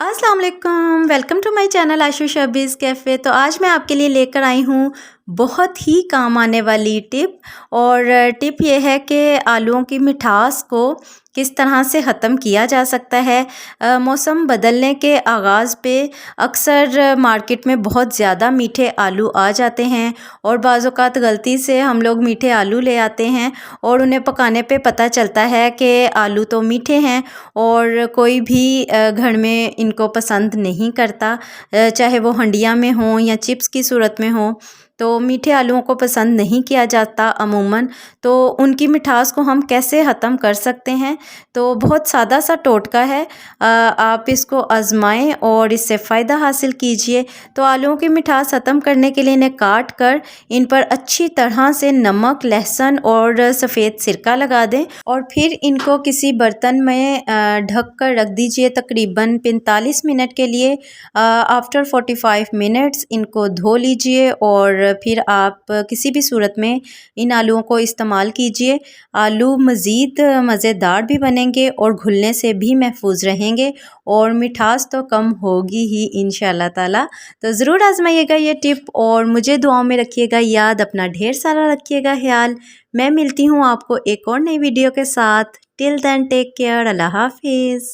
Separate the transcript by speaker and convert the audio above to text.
Speaker 1: अस्सलाम वालेकुम, welcome to my channel Ashu Shabi's cafe. तो आज मैं आपके लिए लेकर आई हूँ बहुत ही काम आने वाली टिप। और टिप ये है कि आलूओं की मिठास को किस तरह से ख़त्म किया जा सकता है। मौसम बदलने के आगाज़ पे अक्सर मार्केट में बहुत ज़्यादा मीठे आलू आ जाते हैं और बाज़ औक़ात गलती से हम लोग मीठे आलू ले आते हैं और उन्हें पकाने पे पता चलता है कि आलू तो मीठे हैं और कोई भी घर में इनको पसंद नहीं करता, चाहे वो हंडिया में हों या चिप्स की सूरत में हों। तो मीठे आलूओं को पसंद नहीं किया जाता अमूमन। तो उनकी मिठास को हम कैसे ख़त्म कर सकते हैं, तो बहुत सादा सा टोटका है। आप इसको आज़माएं और इससे फ़ायदा हासिल कीजिए। तो आलूओं की मिठास ख़त्म करने के लिए इन्हें काट कर इन पर अच्छी तरह से नमक, लहसुन और सफ़ेद सिरका लगा दें और फिर इनको किसी बर्तन में ढक कर रख दीजिए तकरीबन 45 मिनट के लिए। आफ्टर 45 मिनट्स इनको धो लीजिए और फिर आप किसी भी सूरत में इन आलूओं को इस्तेमाल कीजिए। आलू मज़ीद मज़ेदार भी बनेंगे और घुलने से भी महफूज रहेंगे और मिठास तो कम होगी ही इंशाल्लाह ताला। तो ज़रूर आजमाइएगा ये टिप और मुझे दुआओं में रखिएगा याद। अपना ढेर सारा रखिएगा ख्याल। मैं मिलती हूँ आपको एक और नई वीडियो के साथ। Till then take care. अल्लाह हाफिज़।